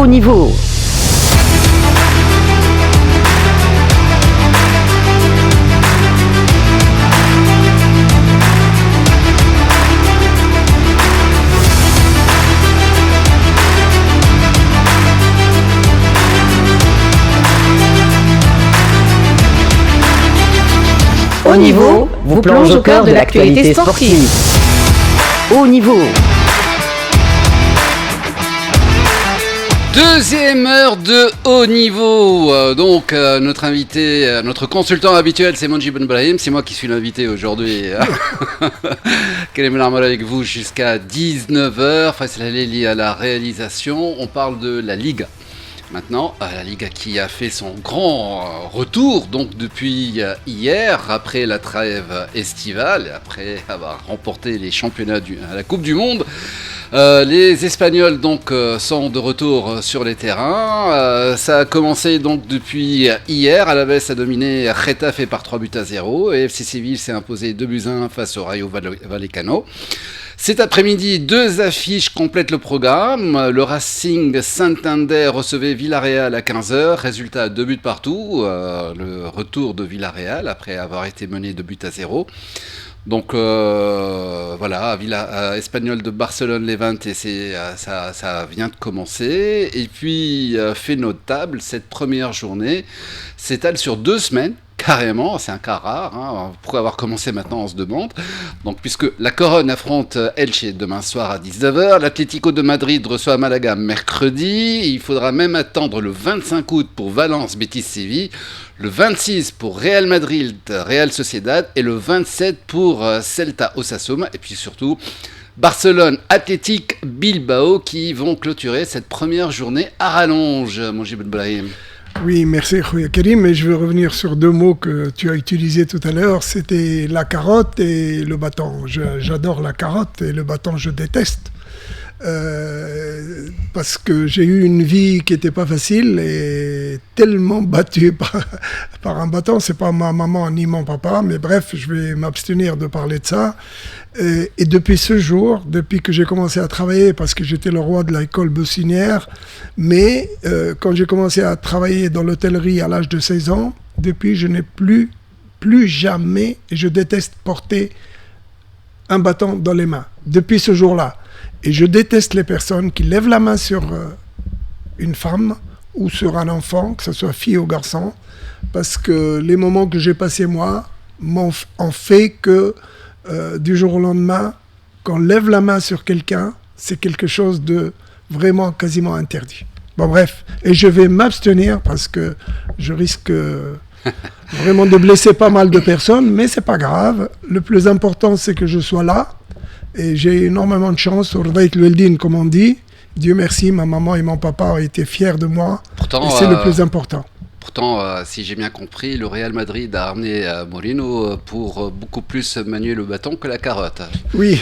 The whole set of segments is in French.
Haut niveau. Haut niveau vous plonge au cœur de l'actualité sportive. Haut niveau. Deuxième heure de haut niveau. Notre invité, notre consultant habituel, c'est Monji Ben Brahim. C'est moi qui suis l'invité aujourd'hui. Quel est mon arme avec vous jusqu'à 19h. Faisal Halili à la réalisation. On parle de la Liga. Maintenant, la Liga qui a fait son grand retour donc depuis hier, après la trêve estivale, après avoir remporté les championnats à la Coupe du Monde. Les Espagnols donc sont de retour sur les terrains. Ça a commencé donc depuis hier. Alaves a dominé Getafe par 3-0 et FC Séville s'est imposé 2-1 face au Rayo Vallecano. Cet après-midi, 2 affiches complètent le programme. Le Racing Santander recevait Villarreal à 15h. Résultat, 2 buts partout. Le retour de Villarreal après avoir été mené 2-0. Donc voilà, Espagnol de Barcelone Levante, et ça vient de commencer. Et puis, fait notable, cette première journée s'étale sur 2 semaines. Carrément, c'est un cas rare. Hein. Pourquoi avoir commencé maintenant, on se demande. Donc, puisque la Corogne affronte Elche demain soir à 19h, l'Atlético de Madrid reçoit Malaga mercredi. Il faudra même attendre le 25 août pour Valence, Betis, Séville, le 26 pour Real Madrid, Real Sociedad et le 27 pour Celta, Osasuna. Et puis surtout, Barcelone, Athletic Bilbao qui vont clôturer cette première journée à rallonge, mon Jibel Brahim. Oui, merci Karim, mais je veux revenir sur 2 mots que tu as utilisés tout à l'heure, c'était la carotte et le bâton. J'adore la carotte et le bâton je déteste. Parce que j'ai eu une vie qui n'était pas facile et tellement battue par un bâton. C'est pas ma maman ni mon papa, mais bref, je vais m'abstenir de parler de ça. Et depuis ce jour, depuis que j'ai commencé à travailler, parce que j'étais le roi de l'école buissonnière, mais quand j'ai commencé à travailler dans l'hôtellerie à l'âge de 16 ans, depuis je n'ai plus jamais, et je déteste porter un bâton dans les mains, depuis ce jour-là. Et je déteste les personnes qui lèvent la main sur une femme ou sur un enfant, que ce soit fille ou garçon, parce que les moments que j'ai passés moi ont fait que du jour au lendemain, quand on lève la main sur quelqu'un, c'est quelque chose de vraiment quasiment interdit. Bon bref, et je vais m'abstenir parce que je risque vraiment de blesser pas mal de personnes, mais c'est pas grave. Le plus important, c'est que je sois là. Et j'ai énormément de chance, comme on dit. Dieu merci, ma maman et mon papa ont été fiers de moi. Pourtant, et c'est le plus important. Pourtant, si j'ai bien compris, le Real Madrid a ramené Mourinho pour beaucoup plus manier le bâton que la carotte. Oui,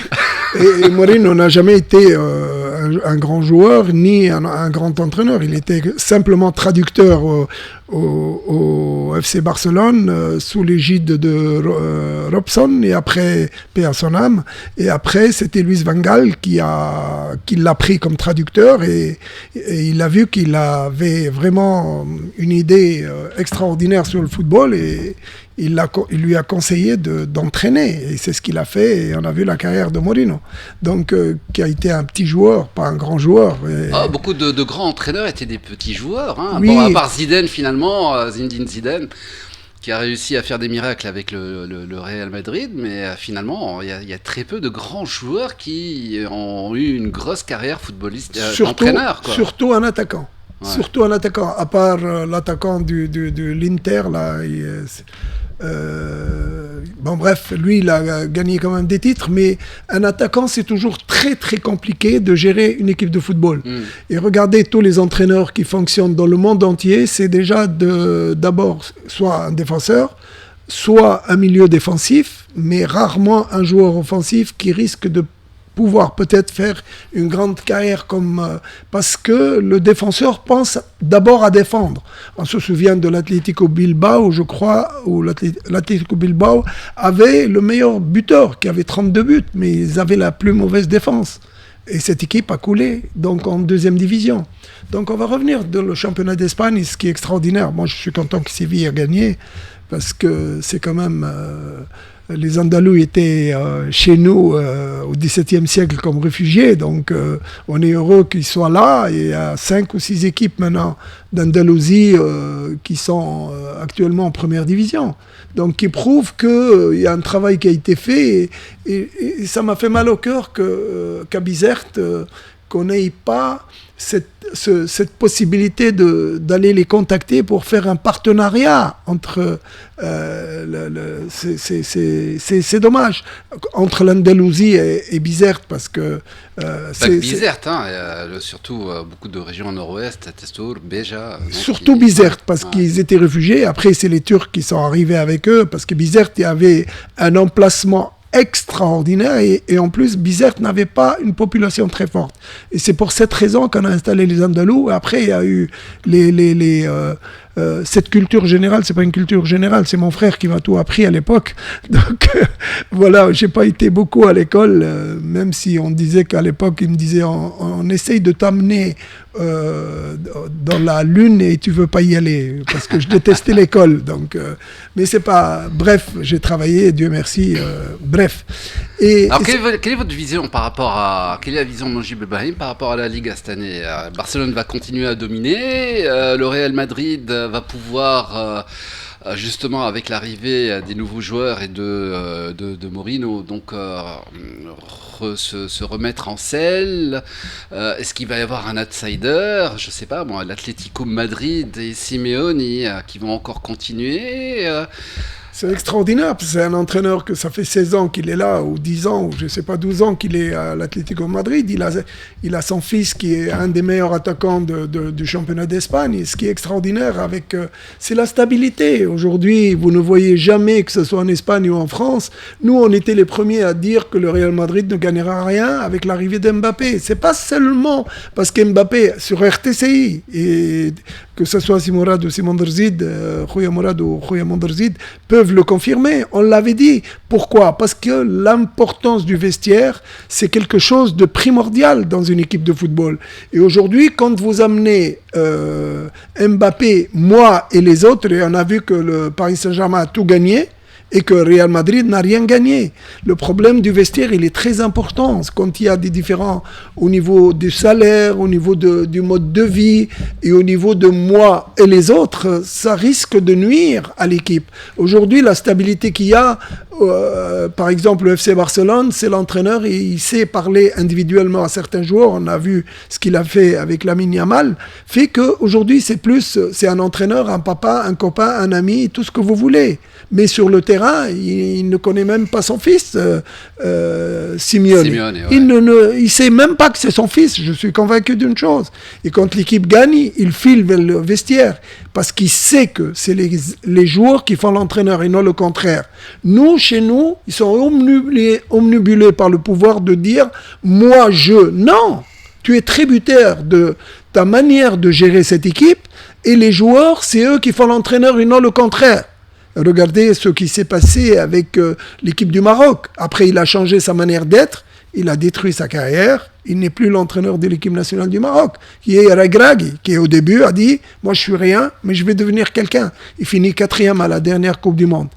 et Mourinho n'a jamais été un grand joueur ni un grand entraîneur. Il était simplement traducteur au FC Barcelone sous l'égide de Robson et après, paix à son âme. Et après, c'était Luis Van Gaal qui l'a pris comme traducteur et il a vu qu'il avait vraiment une idée extraordinaire sur le football et il lui a conseillé d'entraîner et c'est ce qu'il a fait et on a vu la carrière de Mourinho donc qui a été un petit joueur, pas un grand joueur. Beaucoup de grands entraîneurs étaient des petits joueurs, hein. Oui. Bon, à part Zidane finalement, Zinedine Zidane qui a réussi à faire des miracles avec le Real Madrid, mais finalement il y a très peu de grands joueurs qui ont eu une grosse carrière footballiste, d'entraîneur, quoi. Surtout un attaquant. Ouais. Surtout un attaquant, à part l'attaquant de l'Inter, là, bon bref, lui il a gagné quand même des titres, mais un attaquant c'est toujours très très compliqué de gérer une équipe de football. Et regardez tous les entraîneurs qui fonctionnent dans le monde entier, c'est déjà d'abord soit un défenseur, soit un milieu défensif, mais rarement un joueur offensif qui risque de pouvoir peut-être faire une grande carrière parce que le défenseur pense d'abord à défendre. On se souvient de l'Atlético Bilbao, je crois, où l'Atlético Bilbao avait le meilleur buteur, qui avait 32 buts, mais ils avaient la plus mauvaise défense. Et cette équipe a coulé, donc en deuxième division. Donc on va revenir dans le championnat d'Espagne, ce qui est extraordinaire. Moi, je suis content que Séville a gagné, parce que c'est quand même... les Andalous étaient chez nous au XVIIe siècle comme réfugiés, donc on est heureux qu'ils soient là. Et il y a 5 ou 6 équipes maintenant d'Andalousie qui sont actuellement en première division. Donc qui prouve qu'il y a un travail qui a été fait. Et ça m'a fait mal au cœur qu'à Bizerte, qu'on n'ait pas cette possibilité d'aller les contacter pour faire un partenariat entre... c'est dommage, entre l'Andalousie et Bizerte, parce que... Bizerte, hein, surtout beaucoup de régions nord-ouest, Testour, Béja... Surtout Bizerte, parce qu'ils étaient réfugiés. Après, c'est les Turcs qui sont arrivés avec eux, parce que Bizerte, il y avait un emplacement extraordinaire et en plus Bizerte n'avait pas une population très forte et c'est pour cette raison qu'on a installé les Andalous. Après il y a eu cette culture générale, c'est pas une culture générale, c'est mon frère qui m'a tout appris à l'époque, donc voilà, j'ai pas été beaucoup à l'école, même si on disait qu'à l'époque il me disait on essaye de t'amener dans la lune et tu veux pas y aller, parce que je détestais l'école, donc mais c'est pas, bref, j'ai travaillé, Dieu merci, bref. Alors quelle est votre vision par rapport à, quelle est la vision de Monji Belbrahim par rapport à la Liga cette année? Barcelone va continuer à dominer, le Real Madrid va pouvoir justement avec l'arrivée des nouveaux joueurs et de Mourinho, donc se remettre en selle. Est-ce qu'il va y avoir un outsider? Je sais pas, bon, l'Atlético Madrid et Simeone qui vont encore continuer. C'est extraordinaire, parce que c'est un entraîneur que ça fait 16 ans qu'il est là, ou 10 ans, ou je ne sais pas, 12 ans qu'il est à l'Atlético Madrid. Il a son fils qui est un des meilleurs attaquants du championnat d'Espagne. Et ce qui est extraordinaire, c'est la stabilité. Aujourd'hui, vous ne voyez jamais, que ce soit en Espagne ou en France, nous, on était les premiers à dire que le Real Madrid ne gagnera rien avec l'arrivée d'Mbappé. C'est pas seulement parce qu'Mbappé, sur RTCI, et que ce soit Simorad ou Simonderzid, Khouya Mourad ou Khouya Monderzid, peuvent le confirmer. On l'avait dit. Pourquoi? Parce que l'importance du vestiaire, c'est quelque chose de primordial dans une équipe de football. Et aujourd'hui, quand vous amenez Mbappé, moi et les autres, et on a vu que le Paris Saint-Germain a tout gagné, et que Real Madrid n'a rien gagné. Le problème du vestiaire, il est très important. Quand il y a des différends au niveau du salaire, au niveau du mode de vie et au niveau de moi et les autres, ça risque de nuire à l'équipe. Aujourd'hui, la stabilité qu'il y a, par exemple, le FC Barcelone, c'est l'entraîneur et il sait parler individuellement à certains joueurs. On a vu ce qu'il a fait avec Lamine Yamal, fait qu'aujourd'hui, c'est un entraîneur, un papa, un copain, un ami, tout ce que vous voulez. Mais sur le terrain, il ne connaît même pas son fils, Simeone. Ouais. Il ne sait même pas que c'est son fils, je suis convaincu d'une chose. Et quand l'équipe gagne, il file vers le vestiaire, parce qu'il sait que c'est les joueurs qui font l'entraîneur et non le contraire. Nous, chez nous, ils sont omnibulés par le pouvoir de dire « moi, je ». Non, tu es tributaire de ta manière de gérer cette équipe, et les joueurs, c'est eux qui font l'entraîneur et non le contraire. Regardez ce qui s'est passé avec l'équipe du Maroc. Après, il a changé sa manière d'être, il a détruit sa carrière, il n'est plus l'entraîneur de l'équipe nationale du Maroc, qui est Regragui, qui au début a dit « moi je suis rien, mais je vais devenir quelqu'un ». Il finit 4e à la dernière Coupe du Monde.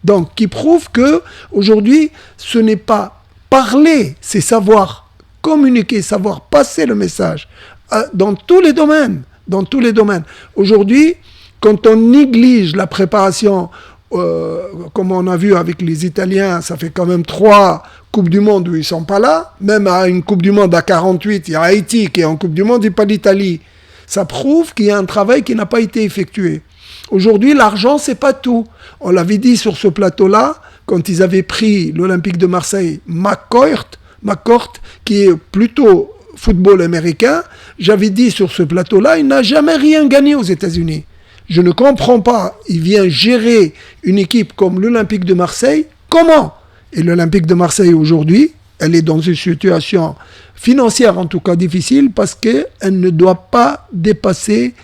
Donc, qui prouve que aujourd'hui, ce n'est pas parler, c'est savoir communiquer, savoir passer le message dans tous les domaines. Dans tous les domaines. Aujourd'hui, quand on néglige la préparation, comme on a vu avec les Italiens, ça fait quand même 3 Coupes du Monde où ils ne sont pas là. Même à une Coupe du Monde à 48, il y a Haïti qui est en Coupe du Monde et pas l'Italie. Ça prouve qu'il y a un travail qui n'a pas été effectué. Aujourd'hui, l'argent, c'est pas tout. On l'avait dit sur ce plateau-là, quand ils avaient pris l'Olympique de Marseille, McCourt, qui est plutôt football américain, j'avais dit sur ce plateau-là, il n'a jamais rien gagné aux États-Unis. Je ne comprends pas, il vient gérer une équipe comme l'Olympique de Marseille, comment? Et l'Olympique de Marseille aujourd'hui, elle est dans une situation financière en tout cas difficile, parce qu'elle ne doit pas dépasser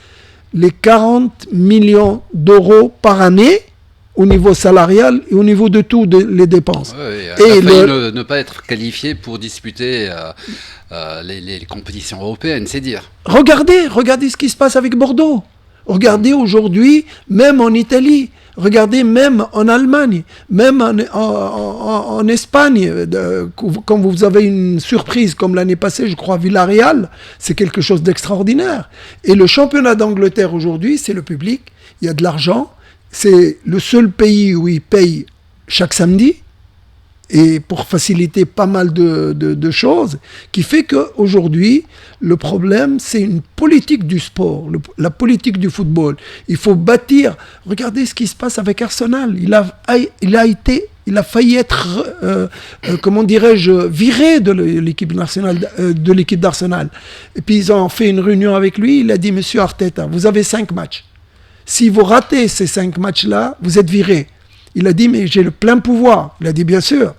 les 40 millions d'euros par année, au niveau salarial et au niveau de tout, les dépenses. Ouais, il a failli ne pas être qualifié pour disputer les compétitions européennes, c'est dire. Regardez ce qui se passe avec Bordeaux. Regardez aujourd'hui, même en Italie, regardez même en Allemagne, même en Espagne, quand vous avez une surprise comme l'année passée, je crois, Villarreal, c'est quelque chose d'extraordinaire. Et le championnat d'Angleterre aujourd'hui, c'est le public, il y a de l'argent, c'est le seul pays où ils payent chaque samedi, et pour faciliter pas mal de choses, qui fait qu'aujourd'hui, le problème, c'est une politique du sport, la politique du football. Il faut bâtir. Regardez ce qui se passe avec Arsenal. Il a failli être, viré de l'équipe d'Arsenal. Et puis ils ont fait une réunion avec lui. Il a dit, Monsieur Arteta, vous avez 5 matchs. Si vous ratez ces 5 matchs-là, vous êtes viré. Il a dit, mais j'ai le plein pouvoir. Il a dit, bien sûr.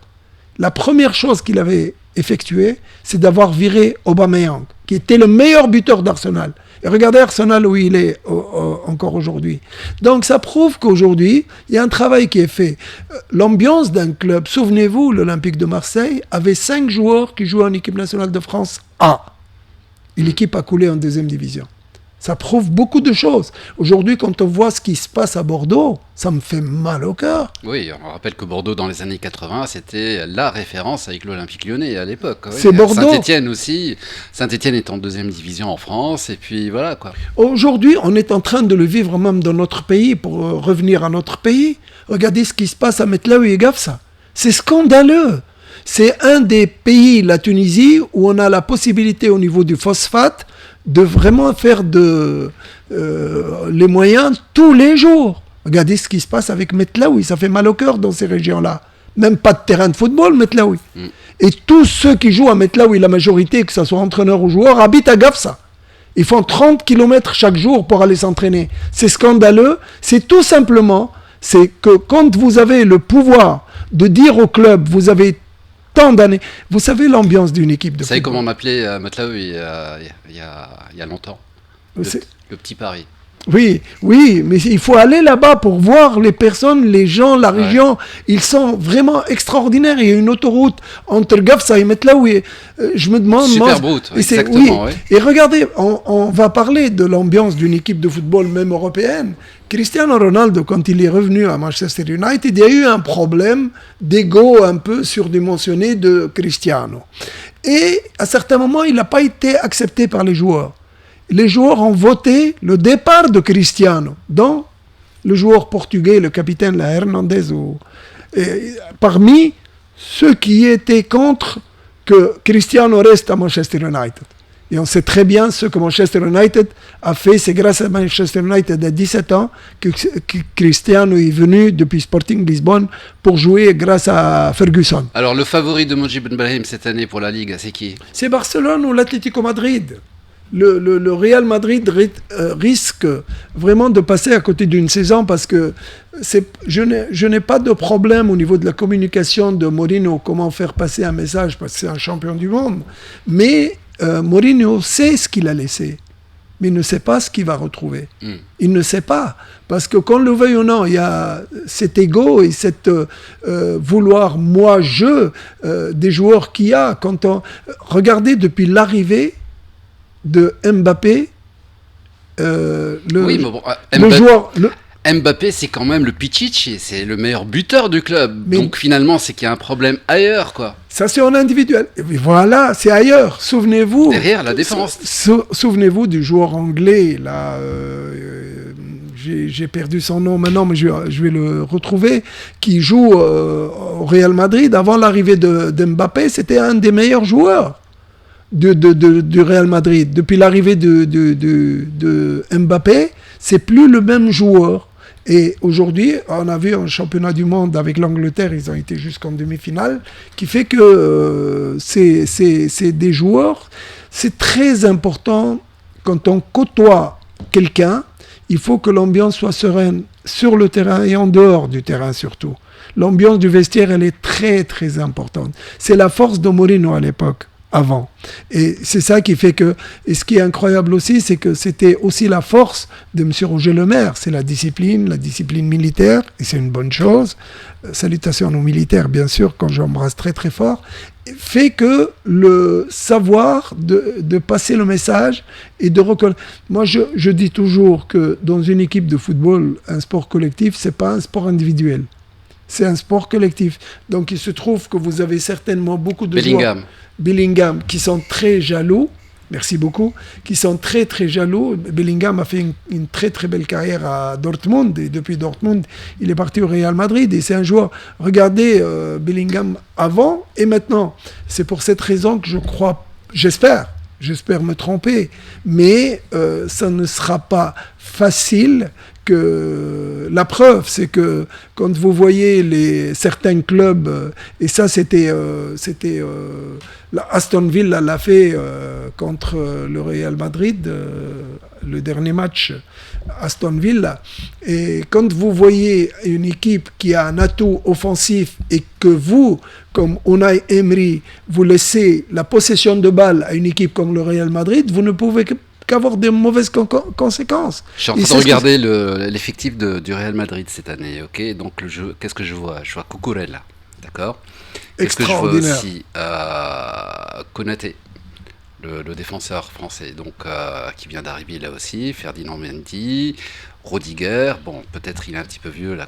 La première chose qu'il avait effectuée, c'est d'avoir viré Aubameyang, qui était le meilleur buteur d'Arsenal. Et regardez Arsenal où il est encore aujourd'hui. Donc ça prouve qu'aujourd'hui, il y a un travail qui est fait. L'ambiance d'un club, souvenez-vous, l'Olympique de Marseille avait 5 joueurs qui jouaient en équipe nationale de France A. Et l'équipe a coulé en 2e division. Ça prouve beaucoup de choses. Aujourd'hui, quand on voit ce qui se passe à Bordeaux, ça me fait mal au cœur. Oui, on rappelle que Bordeaux, dans les années 80, c'était la référence avec l'Olympique Lyonnais à l'époque. C'est oui. Bordeaux. Saint-Étienne aussi. Saint-Étienne est en 2e division en France, et puis voilà, quoi. Aujourd'hui, on est en train de le vivre même dans notre pays, pour revenir à notre pays. Regardez ce qui se passe à Metlaoui et Gafsa. C'est scandaleux. C'est un des pays, la Tunisie, où on a la possibilité au niveau du phosphate de vraiment faire les moyens tous les jours. Regardez ce qui se passe avec Metlaoui, ça fait mal au cœur dans ces régions-là. Même pas de terrain de football, Metlaoui. Et tous ceux qui jouent à Metlaoui, la majorité, que ce soit entraîneurs ou joueurs, habitent à Gafsa. Ils font 30 km chaque jour pour aller s'entraîner. C'est scandaleux. C'est tout simplement, c'est que quand vous avez le pouvoir de dire au club, vous avez tant d'années. Vous savez l'ambiance d'une équipe de football. Vous savez comment on m'appelait Matlaoui il y a longtemps, le petit Paris. Oui, mais il faut aller là-bas pour voir les personnes, les gens, la région. Ouais. Ils sont vraiment extraordinaires. Il y a une autoroute entre Gafsa et Metlaoui. Je me demande... Super route, exactement. Oui. Et regardez, on va parler de l'ambiance d'une équipe de football, même européenne. Cristiano Ronaldo, quand il est revenu à Manchester United, il y a eu un problème d'ego un peu surdimensionné de Cristiano. Et à certains moments, il n'a pas été accepté par les joueurs. Les joueurs ont voté le départ de Cristiano, dont le joueur portugais, le capitaine Hernandez, parmi ceux qui étaient contre que Cristiano reste à Manchester United. Et on sait très bien ce que Manchester United a fait. C'est grâce à Manchester United à 17 ans que Cristiano est venu depuis Sporting Lisbonne pour jouer grâce à Ferguson. Alors le favori de Mounji Ben Brahim cette année pour la Ligue, c'est qui ? C'est Barcelone ou l'Atlético Madrid. Le Real Madrid risque vraiment de passer à côté d'une saison parce que je n'ai pas de problème au niveau de la communication de Mourinho, comment faire passer un message parce que c'est un champion du monde. Mais Mourinho sait ce qu'il a laissé, mais il ne sait pas ce qu'il va retrouver. Il ne sait pas. Parce que qu'on le veuille ou non, il y a cet ego et cette vouloir moi-je des joueurs qu'il y a. Regardez depuis l'arrivée de Mbappé, Mbappé, c'est quand même le Pichichi, c'est le meilleur buteur du club. Mais donc finalement, c'est qu'il y a un problème ailleurs, quoi. Ça, c'est en individuel. Et voilà, c'est ailleurs. Souvenez-vous. Derrière la défense. Souvenez-vous du joueur anglais, là. J'ai perdu son nom maintenant, mais je vais le retrouver, qui joue au Real Madrid. Avant l'arrivée de Mbappé, c'était un des meilleurs joueurs du Real Madrid. Depuis l'arrivée de Mbappé, c'est plus le même joueur. Et aujourd'hui, on a vu un championnat du monde avec l'Angleterre, ils ont été jusqu'en demi-finale, qui fait que c'est des joueurs. C'est très important, quand on côtoie quelqu'un, il faut que l'ambiance soit sereine sur le terrain et en dehors du terrain surtout. L'ambiance du vestiaire, elle est très très importante. C'est la force de Mourinho à l'époque. avant. Et c'est ça qui fait que... Et ce qui est incroyable aussi, c'est que c'était aussi la force de M. Roger Lemaire. C'est la discipline militaire, et c'est une bonne chose. Salutations aux militaires, bien sûr, quand j'embrasse très très fort. Fait que le savoir de passer le message et de reconnaître... Moi, je dis toujours que dans une équipe de football, un sport collectif, c'est pas un sport individuel. C'est un sport collectif. Donc, il se trouve que vous avez certainement beaucoup de joueurs... Bellingham, qui sont très jaloux, merci beaucoup, qui sont très très jaloux. Bellingham a fait une très très belle carrière à Dortmund, et depuis Dortmund, il est parti au Real Madrid, et c'est un joueur, regardez Bellingham avant et maintenant. C'est pour cette raison que j'espère me tromper, mais ça ne sera pas facile. Que la preuve, c'est que quand vous voyez certains clubs, et ça c'était Aston Villa l'a fait contre le Real Madrid, le dernier match Aston Villa, et quand vous voyez une équipe qui a un atout offensif et que vous, comme Unai Emery, vous laissez la possession de balle à une équipe comme le Real Madrid, vous ne pouvez qu'avoir de mauvaises conséquences. Je suis en train de regarder l'effectif du Real Madrid cette année, ok. Donc qu'est-ce que je vois ? Je vois Cucurella, d'accord. Qu'est-ce que je vois aussi Konaté, le défenseur français, donc qui vient d'arriver là aussi. Ferdinand Mendy, Rodiger. Bon, peut-être il est un petit peu vieux là,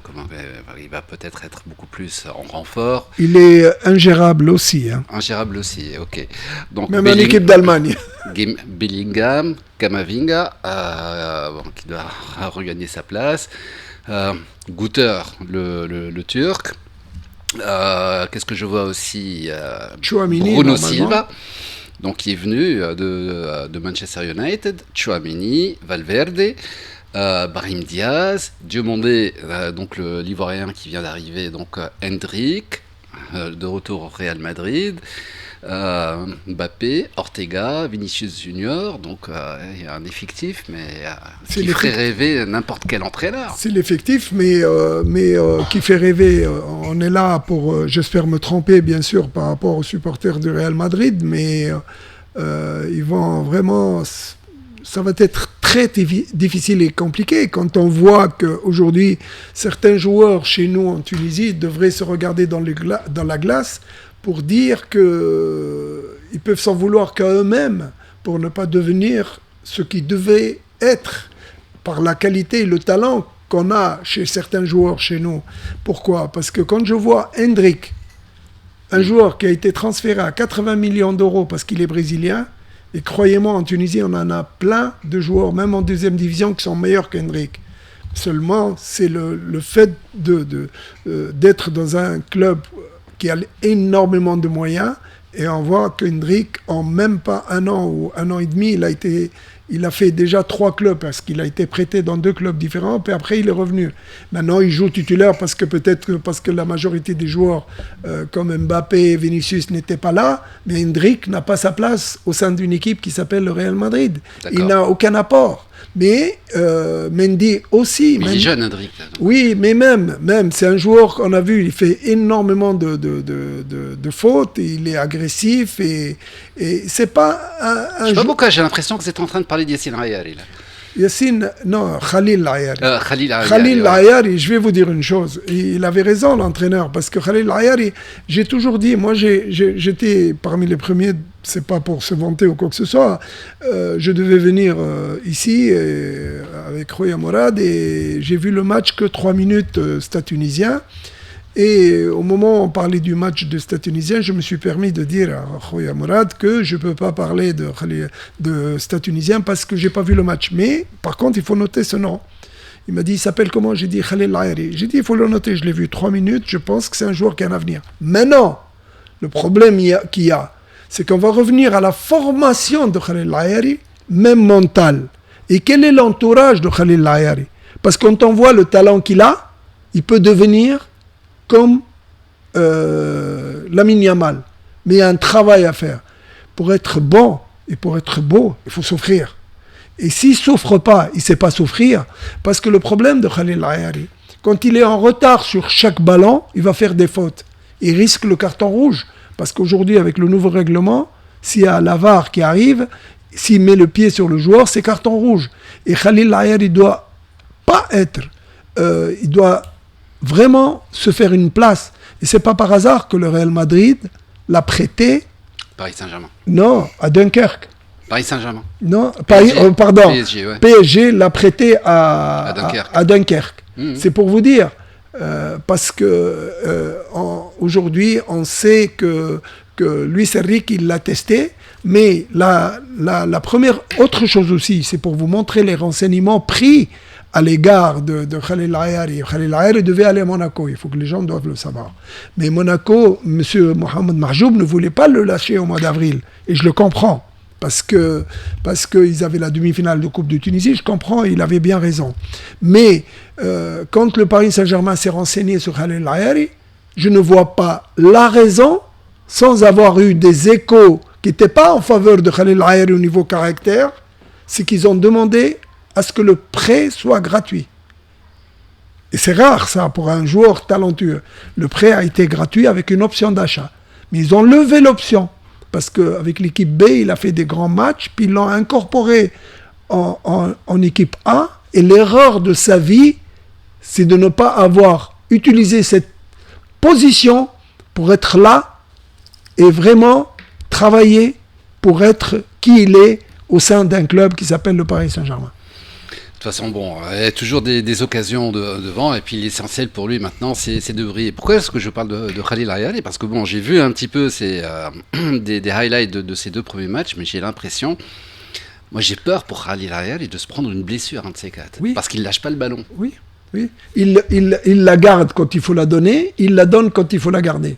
il va peut-être être beaucoup plus en renfort. Il est ingérable aussi. Ingérable aussi, ok. Donc même en équipe d'Allemagne. Bellingham, Camavinga, qui doit regagner sa place. Guter, le Turc. Qu'est-ce que je vois aussi Chouamini, Bruno Silva, donc qui est venu de Manchester United. Chouamini, Valverde, Brahim Diaz, Diomandé, donc l'Ivoirien qui vient d'arriver, donc Hendrick, de retour au Real Madrid. Mbappé, Ortega, Vinicius Junior, donc il y a un effectif, mais qui ferait rêver n'importe quel entraîneur. C'est l'effectif, mais qui fait rêver. On est là pour, j'espère me tromper bien sûr par rapport aux supporters du Real Madrid, mais ils vont vraiment, ça va être très difficile et compliqué quand on voit qu'aujourd'hui certains joueurs chez nous en Tunisie devraient se regarder dans la glace pour dire qu'ils peuvent s'en vouloir qu'à eux-mêmes pour ne pas devenir ce qu'ils devaient être par la qualité et le talent qu'on a chez certains joueurs chez nous. Pourquoi ? Parce que quand je vois Hendrick, un joueur qui a été transféré à 80 millions d'euros parce qu'il est brésilien, et croyez-moi, en Tunisie, on en a plein de joueurs, même en deuxième division, qui sont meilleurs qu'Hendrick. Seulement, c'est le fait d'être dans un club qui a énormément de moyens, et on voit qu'Hendrick, en même pas un an ou un an et demi, il a fait déjà 3 clubs, parce qu'il a été prêté dans 2 clubs différents, puis après il est revenu. Maintenant il joue titulaire parce que la majorité des joueurs, comme Mbappé et Vinicius, n'étaient pas là, mais Hendrick n'a pas sa place au sein d'une équipe qui s'appelle le Real Madrid. D'accord. Il n'a aucun apport. Mais Mendy aussi. Mais il est jeune, Hendrick. Oui, mais même, c'est un joueur qu'on a vu, il fait énormément de fautes, il est agressif, et c'est pas un je sais pas pourquoi, j'ai l'impression que vous êtes en train de parler d'Yassine Ayari, là. Yassine, non, Khalil Ayari. Khalil Ayari, je vais vous dire une chose. Il avait raison, l'entraîneur, parce que Khalil Ayari, j'ai toujours dit, moi j'étais parmi les premiers, c'est pas pour se vanter ou quoi que ce soit, je devais venir ici avec Khoya Mourad, et j'ai vu le match que 3 minutes Stade Tunisien. Et au moment où on parlait du match de Stade Tunisien, je me suis permis de dire à Khoya Mourad que je ne peux pas parler de Stade Tunisien parce que je n'ai pas vu le match. Mais par contre, il faut noter ce nom. Il m'a dit, il s'appelle comment ? J'ai dit Khalil Ayari. J'ai dit, il faut le noter. Je l'ai vu 3 minutes. Je pense que c'est un joueur qui a un avenir. Maintenant, le problème qu'il y a, c'est qu'on va revenir à la formation de Khalil Ayari, même mentale. Et quel est l'entourage de Khalil Ayari ? Parce que quand on voit le talent qu'il a, il peut devenir comme Lamine Yamal. Mais il y a un travail à faire. Pour être bon et pour être beau, il faut souffrir. Et s'il ne souffre pas, il ne sait pas souffrir. Parce que le problème de Khalil Ayari, quand il est en retard sur chaque ballon, il va faire des fautes. Il risque le carton rouge. Parce qu'aujourd'hui, avec le nouveau règlement, s'il y a la VAR qui arrive, s'il met le pied sur le joueur, c'est carton rouge. Et Khalil Ayar, il doit pas être, il doit vraiment se faire une place. Et c'est pas par hasard que le Real Madrid l'a prêté. Paris Saint-Germain. Non, à Dunkerque. Paris Saint-Germain. Non, PSG. Pardon. PSG, ouais. PSG l'a prêté à Dunkerque. C'est pour vous dire, parce que aujourd'hui, on sait que Luis Enrique, il l'a testé, mais la première autre chose aussi, c'est pour vous montrer les renseignements pris à l'égard de Khalil Ayari. Khalil Ayari devait aller à Monaco, il faut que les gens doivent le savoir. Mais Monaco, M. Mohamed Mahjoub ne voulait pas le lâcher au mois d'avril, et je le comprends. Parce qu'ils avaient la demi-finale de Coupe de Tunisie, je comprends, il avait bien raison. Mais quand le Paris Saint-Germain s'est renseigné sur Khalil Ayari, je ne vois pas la raison, sans avoir eu des échos qui n'étaient pas en faveur de Khalil Ayari au niveau caractère, c'est qu'ils ont demandé à ce que le prêt soit gratuit. Et c'est rare ça pour un joueur talentueux. Le prêt a été gratuit avec une option d'achat. Mais ils ont levé l'option. Parce qu'avec l'équipe B, il a fait des grands matchs, puis ils l'ont incorporé en équipe A. Et l'erreur de sa vie, c'est de ne pas avoir utilisé cette position pour être là et vraiment travailler pour être qui il est au sein d'un club qui s'appelle le Paris Saint-Germain. De toute façon, bon, il y a toujours des occasions devant, et puis l'essentiel pour lui maintenant, c'est de briller. Pourquoi est-ce que je parle de Khalil Ayari ? Parce que bon, j'ai vu un petit peu des highlights de ces deux premiers matchs, mais j'ai l'impression, moi j'ai peur pour Khalil Ayari de se prendre une blessure, un de ces quatre, parce qu'il lâche pas le ballon. Oui. Il la garde quand il faut la donner, il la donne quand il faut la garder.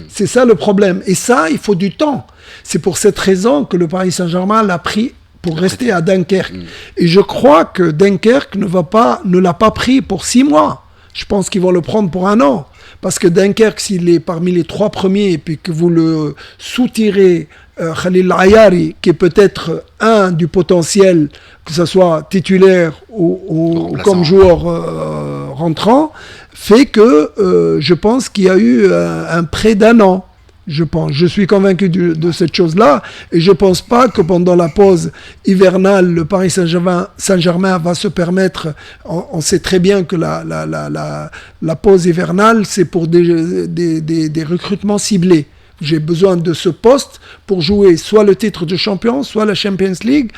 C'est ça le problème. Et ça, il faut du temps. C'est pour cette raison que le Paris Saint-Germain l'a pris pour rester à Dunkerque. Et je crois que Dunkerque ne l'a pas pris pour 6 mois. Je pense qu'ils vont le prendre pour 1 an. Parce que Dunkerque, s'il est parmi les 3 premiers, et puis que vous le soutirez, Khalil Ayari, qui est peut-être un du potentiel, que ce soit titulaire ou comme joueur rentrant, fait que je pense qu'il y a eu un prêt d'1 an. Je suis convaincu de cette chose-là, et je ne pense pas que pendant la pause hivernale, le Paris Saint-Germain va se permettre. On sait très bien que la pause hivernale, c'est pour des recrutements ciblés. J'ai besoin de ce poste pour jouer soit le titre de champion, soit la Champions League,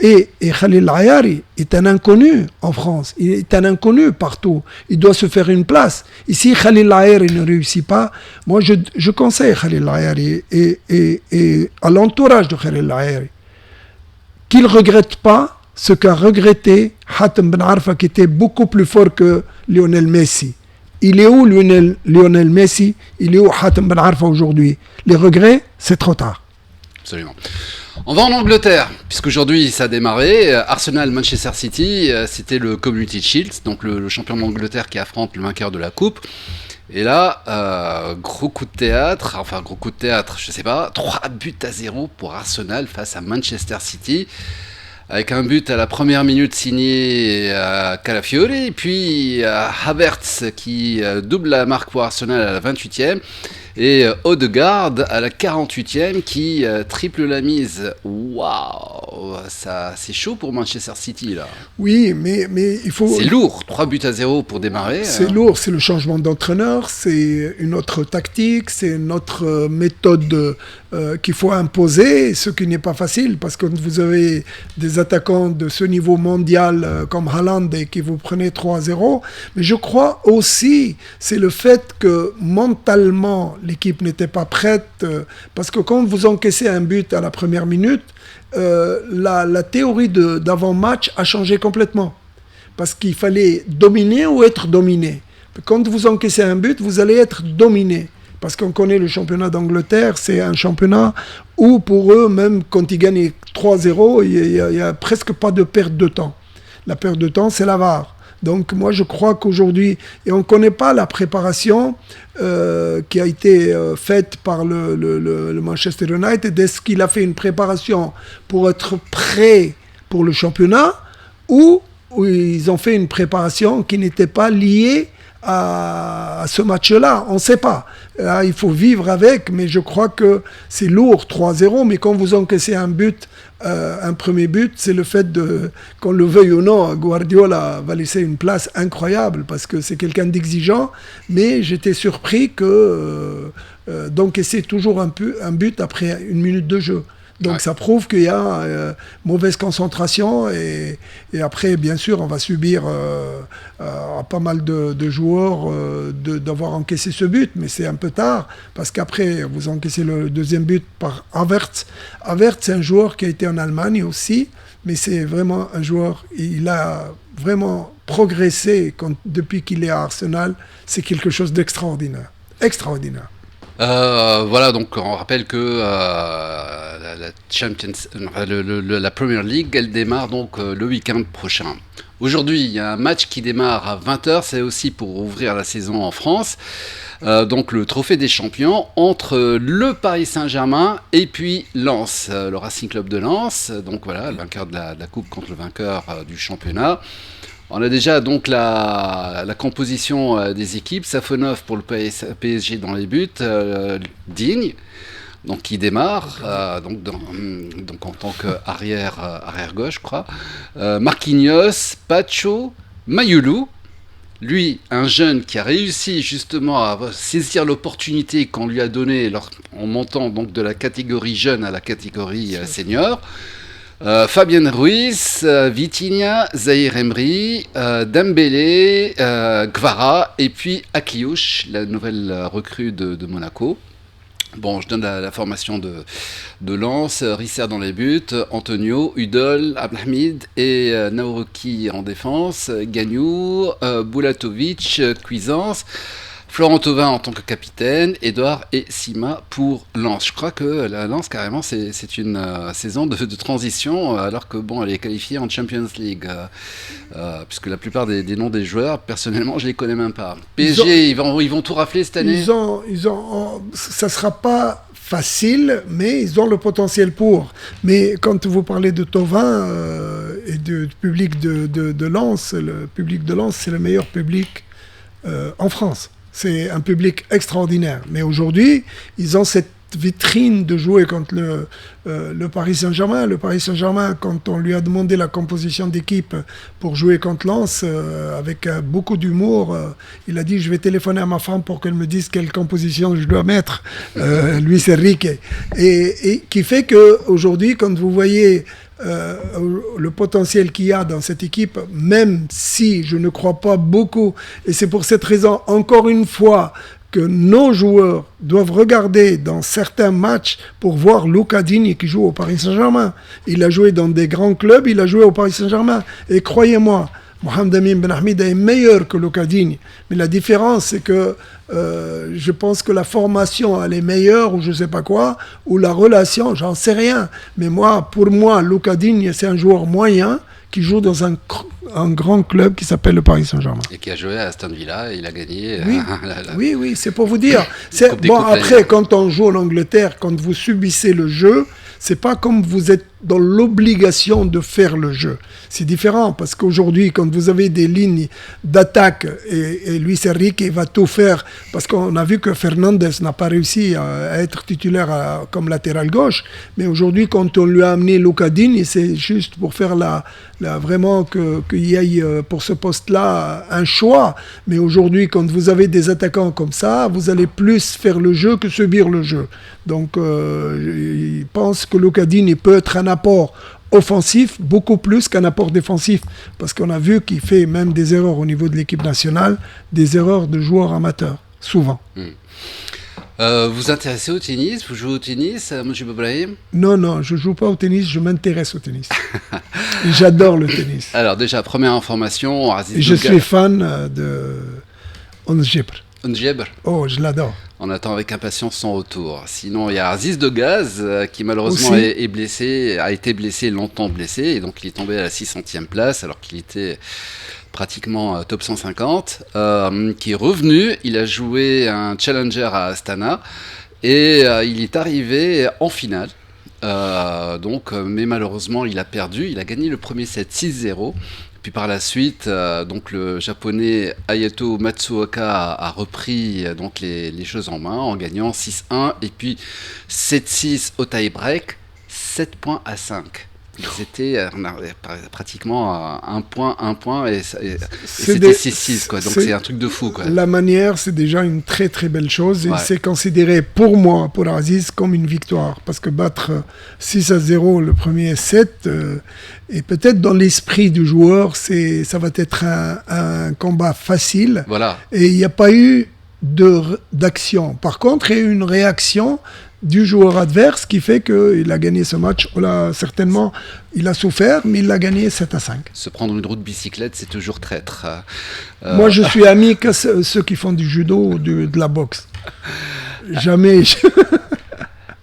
et Khalil Ayari est un inconnu en France, il est un inconnu partout, il doit se faire une place. Et si Khalil Ayari ne réussit pas, moi je conseille Khalil Ayari et à l'entourage de Khalil Ayari qu'il ne regrette pas ce qu'a regretté Hatem Ben Arfa, qui était beaucoup plus fort que Lionel Messi. Il est où Lionel Messi ? Il est où Hatem Ben Arfa aujourd'hui ? Les regrets, c'est trop tard. Absolument. On va en Angleterre, puisqu'aujourd'hui ça a démarré. Arsenal-Manchester City, c'était le Community Shield, donc le champion d'Angleterre qui affronte le vainqueur de la Coupe. Et là, gros coup de théâtre, je sais pas, 3-0 pour Arsenal face à Manchester City. Avec un but à la première minute signé Calafiori, et puis Havertz qui double la marque pour Arsenal à la 28e, et Odegaard à la 48e qui triple la mise. Waouh, ça c'est chaud pour Manchester City là. Oui, mais il faut... C'est lourd, 3-0 pour démarrer. C'est lourd, c'est le changement d'entraîneur, c'est une autre tactique, c'est une autre méthode qu'il faut imposer, ce qui n'est pas facile, parce que vous avez des attaquants de ce niveau mondial comme Haaland et qui vous prenez 3-0, mais je crois aussi, c'est le fait que mentalement, l'équipe n'était pas prête, parce que quand vous encaissez un but à la première minute, la théorie d'avant-match a changé complètement. Parce qu'il fallait dominer ou être dominé. Quand vous encaissez un but, vous allez être dominé. Parce qu'on connaît le championnat d'Angleterre, c'est un championnat où pour eux, même quand ils gagnent 3-0, il n'y a presque pas de perte de temps. La perte de temps, c'est la VAR. Donc moi je crois qu'aujourd'hui, et on ne connaît pas la préparation qui a été faite par le Manchester United, est-ce qu'il a fait une préparation pour être prêt pour le championnat, ou ils ont fait une préparation qui n'était pas liée à ce match-là, on ne sait pas. Là, il faut vivre avec, mais je crois que c'est lourd, 3-0, mais quand vous encaissez un but, un premier but, c'est le fait de, qu'on le veuille ou non, Guardiola va laisser une place incroyable, parce que c'est quelqu'un d'exigeant, mais j'étais surpris d'encaisser toujours un but après 1 minute de jeu. Donc ça prouve qu'il y a mauvaise concentration et après bien sûr on va subir pas mal de joueurs d'avoir encaissé ce but, mais c'est un peu tard parce qu'après vous encaissez le deuxième but par Havertz. Havertz c'est un joueur qui a été en Allemagne aussi, mais c'est vraiment un joueur, il a vraiment progressé depuis qu'il est à Arsenal, c'est quelque chose d'extraordinaire. Extraordinaire. Voilà, donc on rappelle que la Premier League, elle démarre donc le week-end prochain. Aujourd'hui, il y a un match qui démarre à 20h, c'est aussi pour ouvrir la saison en France. Donc le trophée des champions entre le Paris Saint-Germain et puis Lens, le Racing Club de Lens. Donc voilà, le vainqueur de la coupe contre le vainqueur du championnat. On a déjà donc la composition des équipes. Safonov pour le PSG dans les buts, Digne, donc qui démarre donc en tant qu'arrière gauche, je crois. Marquinhos, Pacho, Mayulu. Lui, un jeune qui a réussi justement à saisir l'opportunité qu'on lui a donnée en montant donc de la catégorie jeune à la catégorie senior. Fabien Ruiz, Vitinha, Zahir Emery, Dembélé, Kvara et puis Akliouche, la nouvelle recrue de Monaco. Bon, je donne la formation de Lens, Risser dans les buts, Antonio, Udol, Abdelhamid et Naourouki en défense, Gagnou, Bulatovic, Cuisance, Florent Thauvin en tant que capitaine, Edouard et Sima pour Lens. Je crois que la Lens, carrément, c'est une saison de transition, alors que bon, elle est qualifiée en Champions League, puisque la plupart des noms des joueurs, personnellement, je les connais même pas. PSG, ils vont tout rafler cette année. Ça sera pas facile, mais ils ont le potentiel pour. Mais quand vous parlez de Thauvin et du public de Lens, le public de Lens, c'est le meilleur public en France. C'est un public extraordinaire. Mais aujourd'hui, ils ont cette vitrine de jouer contre le Paris Saint-Germain. Le Paris Saint-Germain, quand on lui a demandé la composition d'équipe pour jouer contre Lens, avec beaucoup d'humour, il a dit « Je vais téléphoner à ma femme pour qu'elle me dise quelle composition je dois mettre. » Luis Enrique. Et qui fait qu'aujourd'hui, quand vous voyez le potentiel qu'il y a dans cette équipe, même si je ne crois pas beaucoup, et c'est pour cette raison, encore une fois, que nos joueurs doivent regarder dans certains matchs pour voir Luca Digne qui joue au Paris Saint-Germain. Il a joué dans des grands clubs, il a joué au Paris Saint-Germain. Et croyez-moi, Mohamed Amin Ben Hamid est meilleur que Luca Digne. Mais la différence, c'est que je pense que la formation, elle est meilleure, ou je sais pas quoi, ou la relation, j'en sais rien. Mais pour moi, Luca Digne, c'est un joueur moyen qui joue dans un grand club qui s'appelle le Paris Saint-Germain. Et qui a joué à Aston Villa, et il a gagné. Oui, c'est pour vous dire. Après, quand on joue en Angleterre, quand vous subissez le jeu, c'est pas comme vous êtes dans l'obligation de faire le jeu. C'est différent parce qu'aujourd'hui, quand vous avez des lignes d'attaque et Luis Enrique va tout faire, parce qu'on a vu que Fernandes n'a pas réussi à être titulaire comme latéral gauche, mais aujourd'hui, quand on lui a amené Luca Digne, c'est juste pour faire vraiment qu'il y ait pour ce poste-là un choix. Mais aujourd'hui, quand vous avez des attaquants comme ça, vous allez plus faire le jeu que subir le jeu. Donc, je pense que Luca Digne peut être un apport offensif beaucoup plus qu'un apport défensif, parce qu'on a vu qu'il fait même des erreurs au niveau de l'équipe nationale, des erreurs de joueurs amateurs, souvent. Vous intéressez au tennis? Vous jouez au tennis, Mounjib Ibrahim? Non, je joue pas au tennis, je m'intéresse au tennis. J'adore le tennis. Alors déjà, première information, je suis fan de Ons Jabeur. Oh, je l'adore. On attend avec impatience son retour. Sinon, il y a Aziz de Gaz qui malheureusement est blessé, a été blessé, longtemps blessé, et donc il est tombé à la 600e place alors qu'il était pratiquement top 150, qui est revenu. Il a joué un challenger à Astana et il est arrivé en finale. Mais malheureusement, il a perdu. Il a gagné le premier set 6-0. Puis par la suite, donc le japonais Hayato Matsuoka a repris donc les choses en main en gagnant 6-1 et puis 7-6 au tie-break, 7 points à 5. Ils étaient pratiquement à un point et c'était 6-6 quoi. Donc c'est un truc de fou quoi. La manière, c'est déjà une très très belle chose et Ouais. c'est considéré pour moi, pour Aziz, comme une victoire parce que battre 6-0 le premier set et peut-être dans l'esprit du joueur, ça va être un combat facile. Voilà. Et il n'y a pas eu d'action. Par contre, il y a eu une réaction du joueur adverse qui fait qu'il a gagné ce match. Certainement, il a souffert, mais il l'a gagné 7-5. Se prendre une route bicyclette, c'est toujours traître. Moi, je suis ami que ceux qui font du judo ou de la boxe. Jamais.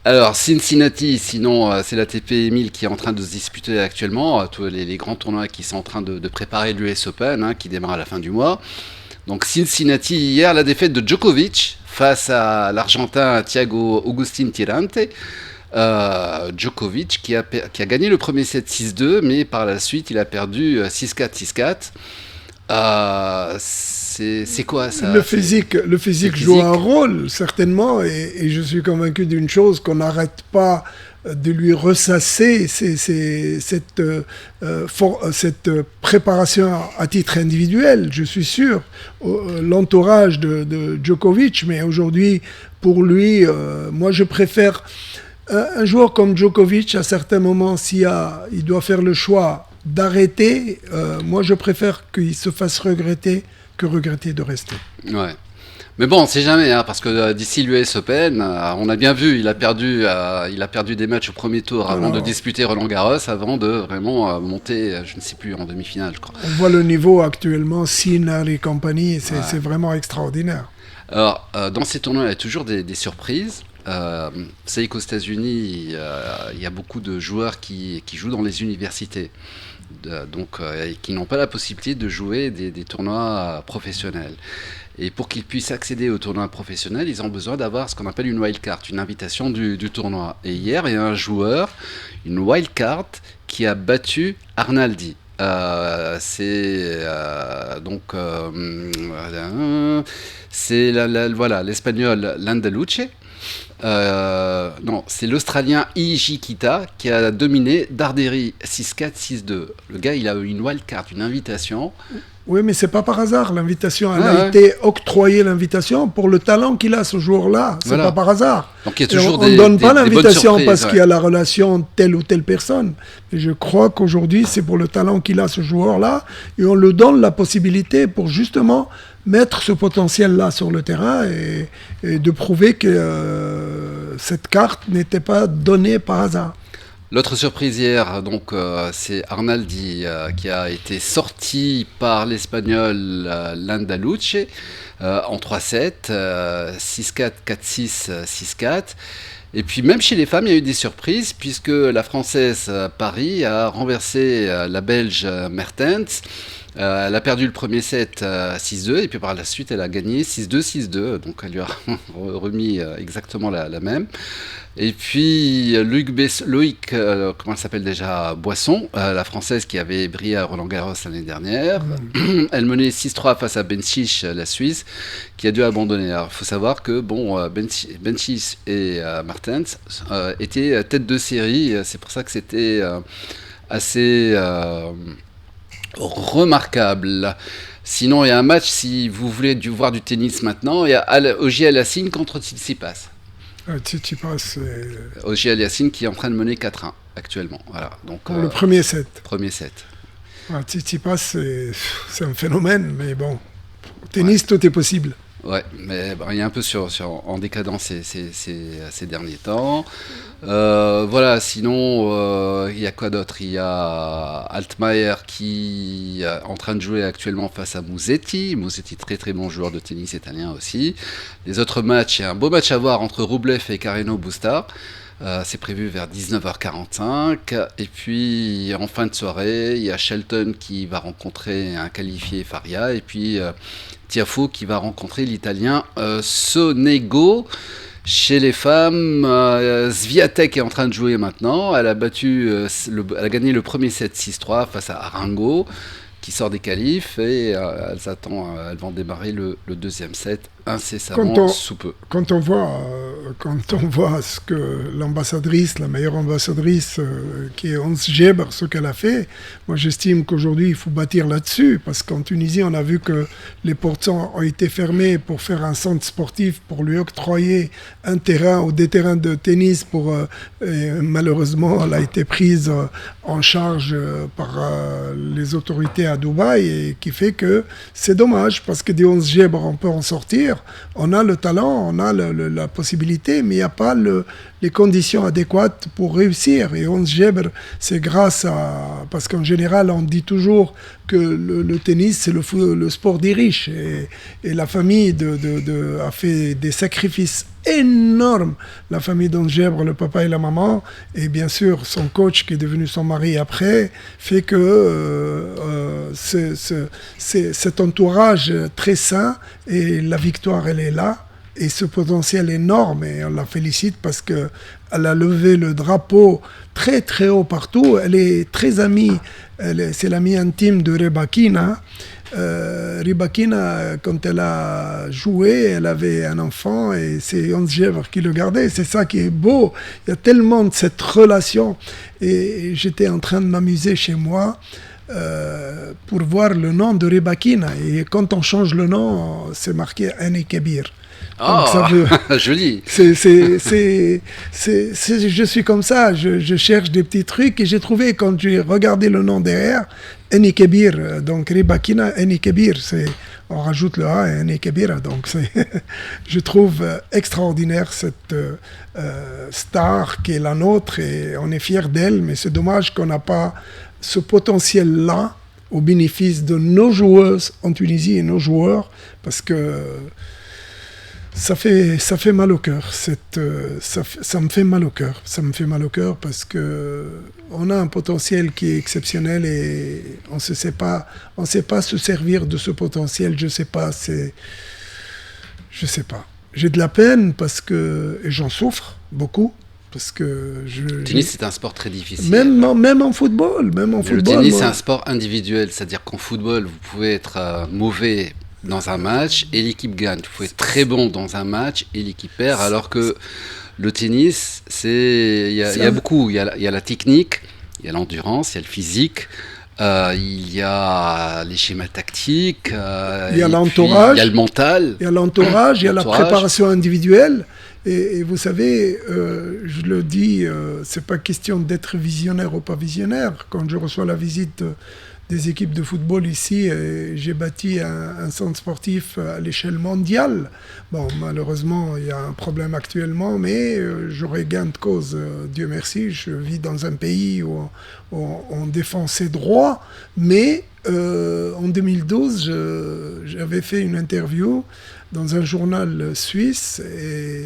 Alors, Cincinnati, sinon, c'est l'ATP 1000 qui est en train de se disputer actuellement. Tous les grands tournois qui sont en train de préparer l'US Open, qui démarre à la fin du mois. Donc, Cincinnati, hier, la défaite de Djokovic face à l'Argentin Thiago Agustín Tirante. Djokovic qui a gagné le premier set 6-2, mais par la suite, il a perdu 6-4, 6-4. C'est quoi ça? Le physique joue un rôle, certainement, et je suis convaincu d'une chose, qu'on n'arrête pas de lui ressasser cette préparation à titre individuel, je suis sûr. L'entourage de Djokovic, mais aujourd'hui, pour lui, moi je préfère un joueur comme Djokovic, à certains moments, il doit faire le choix d'arrêter, moi je préfère qu'il se fasse regretter que regretter de rester. Ouais. Mais bon, on ne sait jamais, parce que d'ici l'US Open, on a bien vu, il a perdu des matchs au premier tour avant de disputer Roland-Garros, avant de vraiment monter, je ne sais plus, en demi-finale, je crois. On voit le niveau actuellement, Sinner et compagnie, c'est vraiment extraordinaire. Alors, dans ces tournois, il y a toujours des surprises. Vous savez qu'aux États-Unis, il y a beaucoup de joueurs qui jouent dans les universités. Et qui n'ont pas la possibilité de jouer des tournois professionnels. Et pour qu'ils puissent accéder aux tournois professionnels, ils ont besoin d'avoir ce qu'on appelle une wildcard, une invitation du tournoi. Et hier, il y a un joueur, une wildcard, qui a battu Arnaldi. C'est l'Espagnol Landaluce. Non, c'est l'Australien Iji Kita qui a dominé Darderi 6-4, 6-2. Le gars, il a eu une wildcard, une invitation. Oui, mais c'est pas par hasard. L'invitation, elle a été octroyée, l'invitation, pour le talent qu'il a, ce joueur-là. C'est pas par hasard. Donc il y a toujours on ne donne pas l'invitation parce qu'il y a la relation telle ou telle personne. Et je crois qu'aujourd'hui, c'est pour le talent qu'il a, ce joueur-là. Et on lui donne la possibilité pour justement mettre ce potentiel-là sur le terrain et de prouver que cette carte n'était pas donnée par hasard. L'autre surprise hier, c'est Arnaldi qui a été sorti par l'Espagnol Landaluce en 3-7, 6-4, 4-6, 6-4. Et puis même chez les femmes, il y a eu des surprises puisque la Française Paris a renversé la Belge Mertens. Elle a perdu le premier set 6-2 et puis par la suite elle a gagné 6-2, 6-2. Donc elle lui a remis exactement la même. Et puis Loïc, comment elle s'appelle déjà, Boisson, la Française qui avait brillé à Roland-Garros l'année dernière. Elle menait 6-3 face à Bencic, la Suisse, qui a dû abandonner. Alors il faut savoir que Bencic et Mertens étaient tête de série. C'est pour ça que c'était assez remarquable. Sinon, il y a un match, si vous voulez voir du tennis maintenant, il y a Ogier Aliassime contre Tsitsipas. Tsitsipas, Ogier Aliassime qui est en train de mener 4-1 actuellement. Voilà. Donc, pour le premier set. Premier set. Tsitsipas, c'est un phénomène, mais bon, au tennis, tout est possible. Ouais, mais il est un peu en décadence ces derniers temps. Voilà, sinon, il y a quoi d'autre? Il y a Altmaier qui est en train de jouer actuellement face à Musetti. Musetti, très très bon joueur de tennis italien aussi. Les autres matchs, il y a un beau match à voir entre Rublev et Carreno Busta. C'est prévu vers 19h45. Et puis, en fin de soirée, il y a Shelton qui va rencontrer un qualifié Faria. Et puis, Tiafoe qui va rencontrer l'Italien Sonego. Chez les femmes, Swiatek est en train de jouer maintenant. Elle a gagné le premier set 6-3 face à Arango, qui sort des qualifs, et elles vont démarrer le deuxième set incessamment sous peu. Quand on voit ce que l'ambassadrice, la meilleure ambassadrice, qui est Ons Jabeur, ce qu'elle a fait, moi j'estime qu'aujourd'hui il faut bâtir là-dessus, parce qu'en Tunisie on a vu que les portes ont été fermées pour faire un centre sportif, pour lui octroyer un terrain ou des terrains de tennis, et malheureusement elle a été prise en charge par les autorités à Dubaï, et qui fait que c'est dommage, parce que des Ons Jabeur on peut en sortir. On a le talent, on a la possibilité, mais il n'y a pas les conditions adéquates pour réussir. Et Ons Jabeur, c'est grâce à... Parce qu'en général, on dit toujours que le tennis, c'est le sport des riches. Et la famille a fait des sacrifices énormes. La famille d'Ons Jabeur, le papa et la maman, et bien sûr son coach qui est devenu son mari après, fait que cet entourage très sain, et la victoire, elle est là. Et ce potentiel énorme, et on la félicite parce qu'elle a levé le drapeau très très haut partout. Elle est très amie, c'est l'amie intime de Rybakina. Rybakina, quand elle a joué, elle avait un enfant, et c'est Ons Jabeur qui le gardait. C'est ça qui est beau. Il y a tellement de cette relation. Et j'étais en train de m'amuser chez moi pour voir le nom de Rybakina. Et quand on change le nom, c'est marqué Hani Kebir. Oh, joli. Je suis comme ça, je cherche des petits trucs, et j'ai trouvé, quand j'ai regardé le nom derrière, Hani Kebir, donc Rybakina Hani Kebir, on rajoute le A et Hani Kebir, donc je trouve extraordinaire cette star qui est la nôtre, et on est fiers d'elle, mais c'est dommage qu'on n'a pas ce potentiel-là au bénéfice de nos joueuses en Tunisie et nos joueurs, parce que ça fait mal au cœur. Ça me fait mal au cœur. Ça me fait mal au cœur parce que on a un potentiel qui est exceptionnel, et on sait pas se servir de ce potentiel. Je sais pas. J'ai de la peine parce que, et j'en souffre beaucoup. Parce que le tennis, c'est un sport très difficile. Même en football. Le tennis, c'est un sport individuel. C'est-à-dire qu'en football, vous pouvez être mauvais dans un match et l'équipe gagne. Vous pouvez être très bon dans un match et l'équipe perd, alors que le tennis, il y a beaucoup. Il y a la technique, il y a l'endurance, il y a le physique, il y a les schémas tactiques, il y a l'entourage, il y a le mental. Il y a l'entourage, il y a la préparation individuelle. Et vous savez, je le dis, c'est pas question d'être visionnaire ou pas visionnaire. Quand je reçois la visite des équipes de football ici, j'ai bâti un centre sportif à l'échelle mondiale. Bon, malheureusement, il y a un problème actuellement, mais j'aurai gain de cause, Dieu merci. Je vis dans un pays où on défend ses droits, mais en 2012, j'avais fait une interview dans un journal suisse, et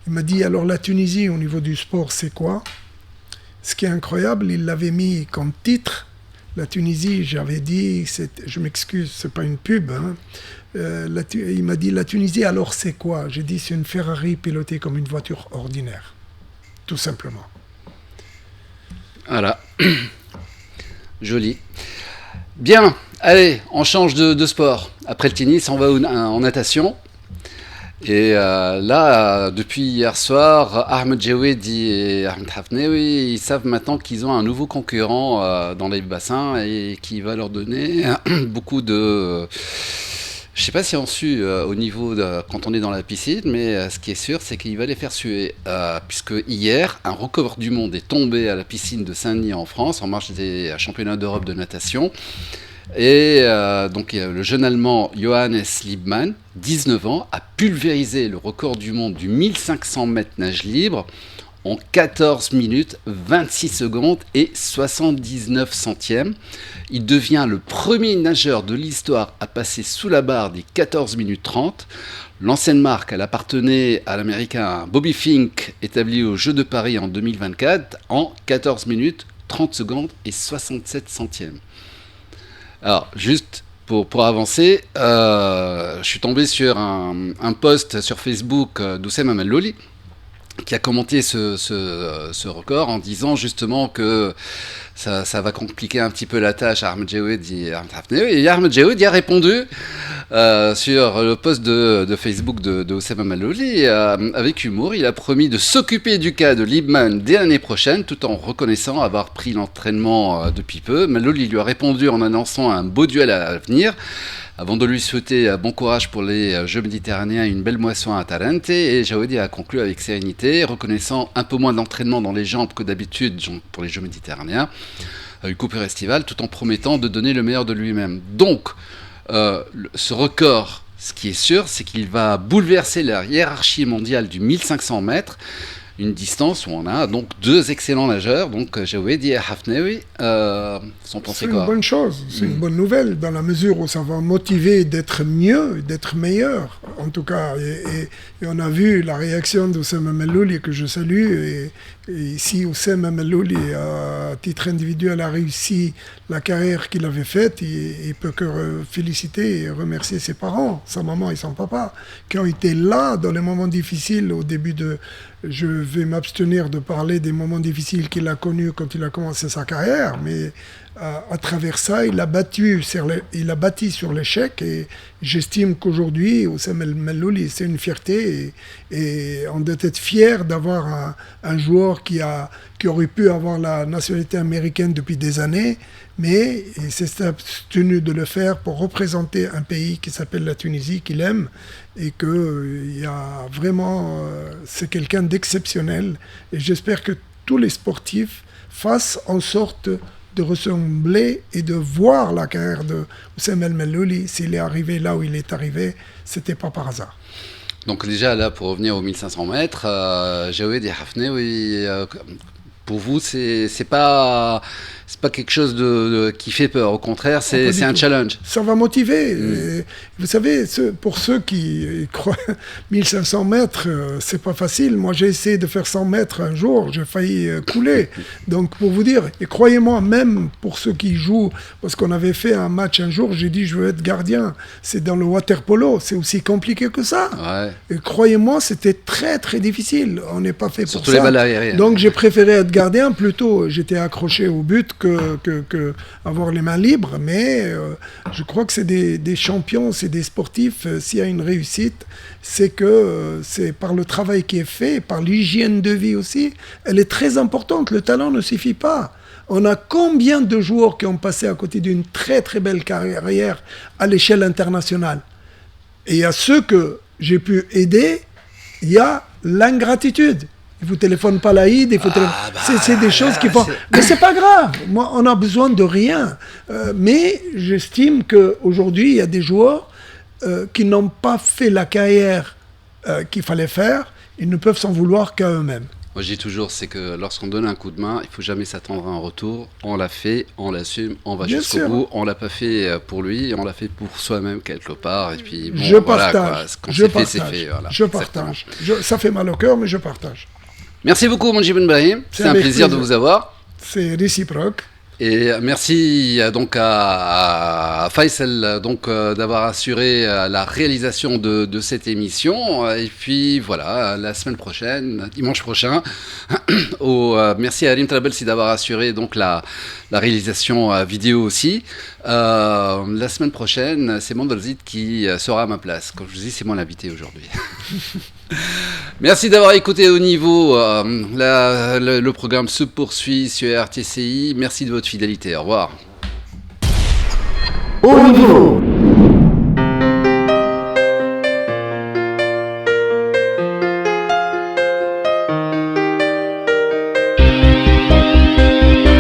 il m'a dit, alors la Tunisie au niveau du sport, c'est quoi ? Ce qui est incroyable, il l'avait mis comme titre. La Tunisie, j'avais dit, je m'excuse, c'est pas une pub. Hein. Il m'a dit, la Tunisie, alors c'est quoi ? J'ai dit, c'est une Ferrari pilotée comme une voiture ordinaire. Tout simplement. Voilà. Joli. Bien, allez, on change de sport. Après le tennis, on va en natation. Et là, depuis hier soir, Ahmed Jaouedi et Ahmed Hafnewi, ils savent maintenant qu'ils ont un nouveau concurrent dans les bassins, et qui va leur donner beaucoup de... Je ne sais pas si on sue au niveau quand on est dans la piscine, mais ce qui est sûr, c'est qu'il va les faire suer. Puisque hier, un record du monde est tombé à la piscine de Saint-Denis en France, en marge des championnats d'Europe de natation. Et donc le jeune Allemand Johannes Liebmann, 19 ans, a pulvérisé le record du monde du 1500 mètres nage libre en 14 minutes, 26 secondes et 79 centièmes. Il devient le premier nageur de l'histoire à passer sous la barre des 14 minutes 30. L'ancienne marque, elle appartenait à l'américain Bobby Fink, établi aux Jeux de Paris en 2024, en 14 minutes, 30 secondes et 67 centièmes. Alors, juste pour avancer, je suis tombé sur un post sur Facebook d'Oussem Amellouli qui a commenté ce record en disant justement que ça va compliquer un petit peu la tâche à Ahmed Jaouedi et Ahmed Hafnewi. Et Ahmed Jaouedi a répondu sur le post de Facebook de Oussem Amellouli avec humour. Il a promis de s'occuper du cas de Liebman dès l'année prochaine tout en reconnaissant avoir pris l'entraînement depuis peu. Amellouli lui a répondu en annonçant un beau duel à venir, avant de lui souhaiter bon courage pour les Jeux méditerranéens et une belle moisson à Tarente. Et Jaouedi a conclu avec sérénité, reconnaissant un peu moins d'entraînement dans les jambes que d'habitude pour les Jeux méditerranéens, une coupure estivale, tout en promettant de donner le meilleur de lui-même. Donc, ce record, ce qui est sûr, c'est qu'il va bouleverser la hiérarchie mondiale du 1500 mètres, une distance où on a donc deux excellents nageurs, donc Jaouedi et Hafnewi, sont pensés quoi ? C'est une bonne chose, c'est une bonne nouvelle, dans la mesure où ça va motiver d'être mieux, d'être meilleur, en tout cas. Et on a vu la réaction d'Oussem Amellouli, que je salue, et ici Oussem Amellouli, à titre individuel, a réussi la carrière qu'il avait faite. Il peut que féliciter et remercier ses parents, sa maman et son papa, qui ont été là dans les moments difficiles au début de... Je vais m'abstenir de parler des moments difficiles qu'il a connus quand il a commencé sa carrière, mais à travers ça, il a bâti sur l'échec, et j'estime qu'aujourd'hui, Oussem Amellouli, c'est une fierté, et on doit être fier d'avoir un joueur qui aurait pu avoir la nationalité américaine depuis des années, mais il s'est abstenu de le faire pour représenter un pays qui s'appelle la Tunisie, qu'il aime, et qu'il y a vraiment... c'est quelqu'un d'exceptionnel, et j'espère que tous les sportifs fassent en sorte de ressembler et de voir la carrière de Oussem Amellouli. S'il est arrivé là où il est arrivé, c'était pas par hasard. Donc déjà là, pour revenir aux 1500 mètres, Jaouedi et Hafnewi, pour vous, c'est pas quelque chose qui fait peur. Au contraire, c'est un challenge. Ça va motiver. Et vous savez, pour ceux qui croient 1500 mètres, c'est pas facile. Moi, j'ai essayé de faire 100 mètres un jour, j'ai failli couler. Donc, pour vous dire, et croyez-moi, même pour ceux qui jouent, parce qu'on avait fait un match un jour, j'ai dit, je veux être gardien. C'est dans le water-polo, c'est aussi compliqué que ça. Ouais. Et croyez-moi, c'était très, très difficile. On n'est pas fait pour ça. Surtout les balles aériennes. Donc, j'ai préféré être gardien. Plutôt, j'étais accroché au but que avoir les mains libres, mais je crois que c'est des champions, c'est des sportifs. S'il y a une réussite, c'est que c'est par le travail qui est fait, par l'hygiène de vie aussi. Elle est très importante. Le talent ne suffit pas. On a combien de joueurs qui ont passé à côté d'une très très belle carrière à l'échelle internationale. Et il y a ceux que j'ai pu aider, il y a l'ingratitude. Il ne vous téléphone pas l'Aïd, c'est des choses qui font... Mais c'est pas grave, moi, on a besoin de rien. Mais j'estime qu'aujourd'hui, il y a des joueurs qui n'ont pas fait la carrière qu'il fallait faire, ils ne peuvent s'en vouloir qu'à eux-mêmes. Moi, je dis toujours, c'est que lorsqu'on donne un coup de main, il ne faut jamais s'attendre à un retour. On l'a fait, on l'assume, on va jusqu'au bout. On ne l'a pas fait pour lui, on l'a fait pour soi-même quelque part. Et puis, bon, je voilà, partage. Quand c'est fait, c'est fait. Voilà, je partage. Ça fait mal au cœur, mais je partage. Merci beaucoup, Monji Ben Brahim. C'est un plaisir de vous avoir. C'est réciproque. Et merci donc à Faisal d'avoir assuré la réalisation de cette émission. Et puis voilà, la semaine prochaine, dimanche prochain, merci à Alim Trabelsi d'avoir assuré donc la réalisation vidéo aussi. La semaine prochaine, c'est Mondolzid qui sera à ma place. Comme je vous dis, c'est moi l'invité aujourd'hui. Merci d'avoir écouté Haut Niveau. Le programme se poursuit sur RTCI. Merci de votre fidélité. Au revoir. Haut Niveau.